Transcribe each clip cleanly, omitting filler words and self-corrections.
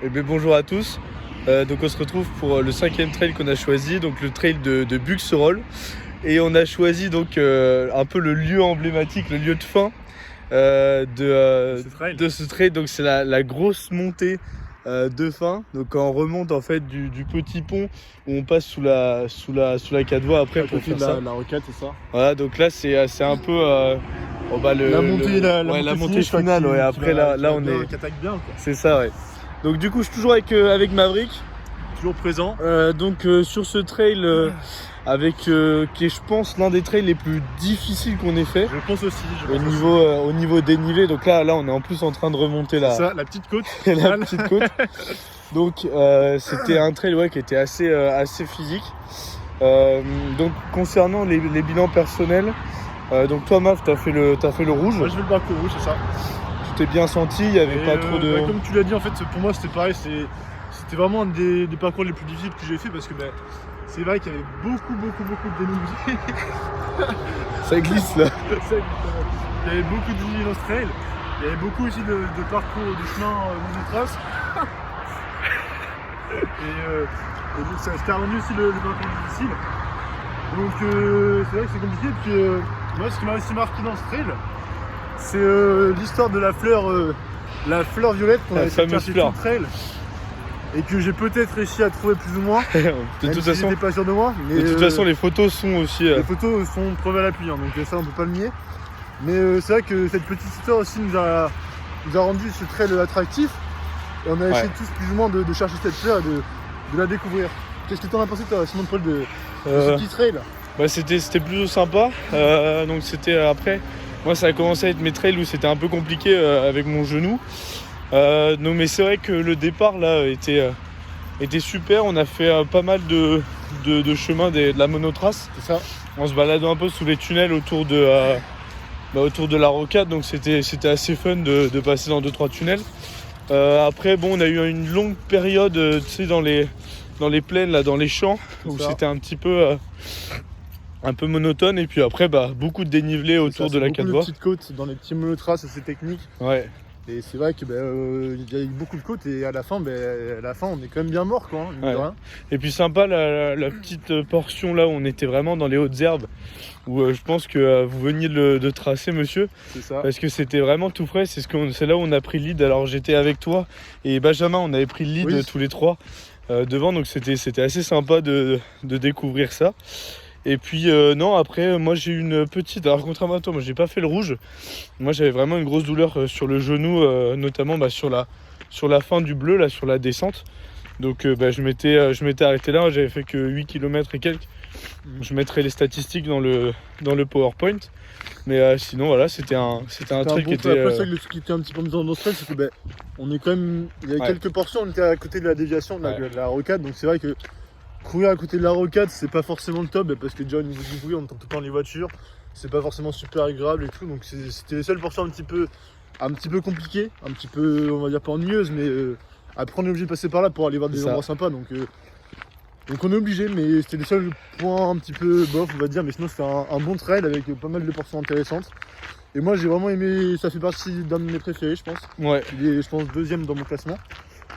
Eh bien, bonjour à tous. Donc on se retrouve pour le 5e trail qu'on a choisi, donc le trail de Buxerolles. Et on a choisi donc un peu le lieu emblématique, le lieu de fin de ce trail. Donc c'est la grosse montée de fin. Donc quand on remonte en fait du petit pont où on passe sous la 4 voies après pour faire ça. La rocade, c'est ça. Voilà, donc là c'est un peu La montée finale. Ouais, après là on est. Qui attaque bien, quoi. C'est ça, ouais. Donc du coup je suis toujours avec Maverick. Toujours présent. Sur ce trail qui est je pense l'un des trails les plus difficiles qu'on ait fait. Je pense aussi. Au niveau dénivelé. Donc là on est en plus en train de remonter la petite côte. la petite côte. Donc c'était un trail qui était assez physique. Donc concernant les bilans personnels, donc toi Mav t'as fait le rouge. Moi je vais le parcours rouge, c'est ça. Tu t'es bien senti, il n'y avait pas trop de... comme tu l'as dit, en fait pour moi c'était pareil, c'était vraiment un des parcours les plus difficiles que j'ai fait parce que c'est vrai qu'il y avait beaucoup de dénivelé. Ça glisse là. Il y avait beaucoup de dénivelé dans ce trail. Il y avait beaucoup aussi de parcours, de chemin monotrace. et donc ça a rendu aussi le parcours difficile. Donc c'est vrai que c'est compliqué. Puis moi ce qui m'a aussi marqué dans ce trail, c'est l'histoire de la fleur violette qu'on avait cherché tout le trail. Et que j'ai peut-être réussi à trouver plus ou moins. De toute façon, j'étais pas sûr de moi. Mais de toute façon, les photos sont aussi. Les photos sont preuve à l'appui, hein, donc ça on peut pas le nier. Mais c'est vrai que cette petite histoire aussi nous a rendu ce trail attractif. Et on a essayé tous plus ou moins de chercher cette fleur et de la découvrir. Qu'est-ce que t'en as pensé toi, Simon de Paul, de ce petit trail? C'était plutôt sympa. Donc c'était après. Moi, ça a commencé à être mes trails où c'était un peu compliqué avec mon genou. Non, mais c'est vrai que le départ là était super. On a fait pas mal de chemin de la monotrace. C'est ça. En se baladant un peu sous les tunnels autour de la rocade. Donc c'était assez fun de passer dans 2-3 tunnels. Après, bon, on a eu une longue période, tu sais, dans les plaines là, dans les champs, où c'était un petit peu monotone. Et puis après, beaucoup de dénivelé autour de la 4 voies. Beaucoup de petites côtes dans les petits monotraces, c'est technique. Ouais. Et c'est vrai qu'il y a eu beaucoup de côtes et à la fin on est quand même bien mort, quoi. Hein, ouais. Et puis sympa la petite portion là où on était vraiment dans les hautes herbes, où je pense que vous veniez de tracer, monsieur. C'est ça. Parce que c'était vraiment tout frais. C'est là où on a pris le lead. Alors j'étais avec toi et Benjamin, on avait pris le lead tous les trois devant. Donc c'était assez sympa de découvrir ça. Et puis non, après moi j'ai eu une petite, alors contrairement à toi, moi j'ai pas fait le rouge. Moi j'avais vraiment une grosse douleur sur le genou, notamment sur la fin du bleu, là sur la descente. Donc je m'étais arrêté là, j'avais fait que 8 km et quelques. Je mettrai les statistiques dans le PowerPoint. Mais sinon voilà, c'était un trail qui était... Après ça, le truc qui était un petit peu dans notre trail, c'est que on est quand même... Il y avait quelques portions, on était à côté de la déviation de la rocade, donc c'est vrai que courir à côté de la rocade, c'est pas forcément le top, parce que déjà au niveau du bruit, on entend tout le temps les voitures, c'est pas forcément super agréable et tout, donc c'était les seules portions un petit peu compliquées, un petit peu, on va dire pas ennuyeuses, mais après on est obligé de passer par là pour aller voir des endroits sympas, donc on est obligé, mais c'était les seuls points un petit peu bof, on va dire, mais sinon c'était un bon trail avec pas mal de portions intéressantes. Et moi j'ai vraiment aimé, ça fait partie d'un de mes préférés, je pense. Ouais. Il est, je pense, 2e dans mon classement.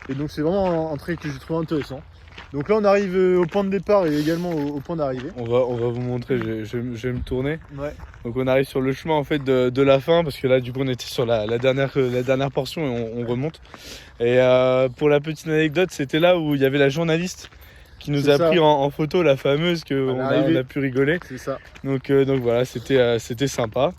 Et donc c'est vraiment un trail que j'ai trouvé intéressant. Donc là on arrive au point de départ et également au point d'arrivée. On va vous montrer, je vais me tourner. Ouais. Donc on arrive sur le chemin en fait de la fin, parce que là du coup on était sur la dernière portion et on remonte. Et pour la petite anecdote, c'était là où il y avait la journaliste qui nous a pris en photo, la fameuse, qu'on a pu rigoler. C'est ça. Donc voilà, c'était sympa.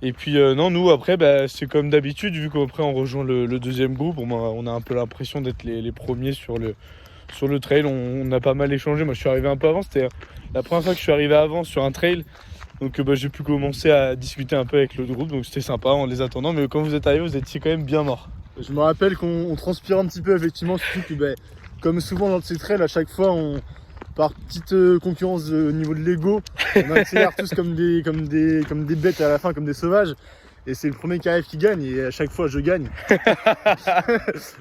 Et puis non, nous après c'est comme d'habitude, vu qu'après on rejoint le deuxième groupe, on a un peu l'impression d'être les premiers sur le trail. On a pas mal échangé. Moi je suis arrivé un peu avant, c'était la première fois que je suis arrivé avant sur un trail. Donc j'ai pu commencer à discuter un peu avec l'autre groupe, donc c'était sympa en les attendant. Mais quand vous êtes arrivés, vous étiez quand même bien morts. Je me rappelle qu'on transpire un petit peu, effectivement, surtout que comme souvent dans ces trails, à chaque fois, par petite concurrence au niveau de l'ego, on accélère tous comme des bêtes à la fin, comme des sauvages. Et c'est le premier qui arrive qui gagne, et à chaque fois je gagne.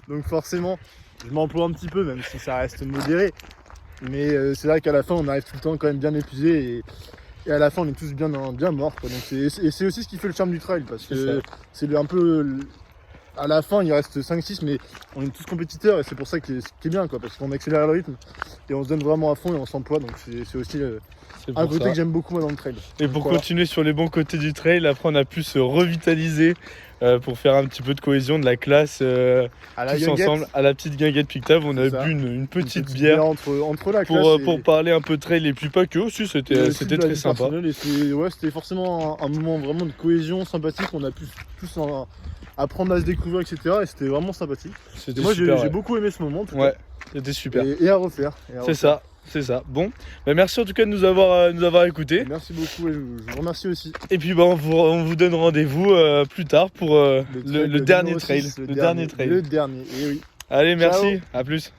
Donc forcément, je m'emploie un petit peu, même si ça reste modéré. Mais c'est vrai qu'à la fin, on arrive tout le temps quand même bien épuisé. Et à la fin, on est tous bien morts, quoi. Donc c'est aussi ce qui fait le charme du trail, parce que c'est un peu à la fin, il reste 5-6, mais on est tous compétiteurs et c'est pour ça ce qui est bien, quoi, parce qu'on accélère le rythme et on se donne vraiment à fond et on s'emploie. Donc c'est aussi un côté que j'aime beaucoup moi, dans le trail. Et pour continuer sur les bons côtés du trail, après on a pu se revitaliser pour faire un petit peu de cohésion de la classe tous ensemble à la petite guinguette Pictave. On a bu une petite bière entre la pour, classe pour parler un peu de trail et puis pas que aussi, c'était très sympa. C'était forcément un moment vraiment de cohésion sympathique. On a pu tous apprendre à se découvrir, etc. Et c'était vraiment sympathique. Moi j'ai beaucoup aimé ce moment. Ouais, c'était super. Et à refaire. C'est ça. Bon, bah merci en tout cas de nous avoir écoutés. Merci beaucoup et je vous remercie aussi. Et puis bah, on vous donne rendez-vous plus tard pour le dernier trail. Le dernier, et oui. Allez, merci, à plus.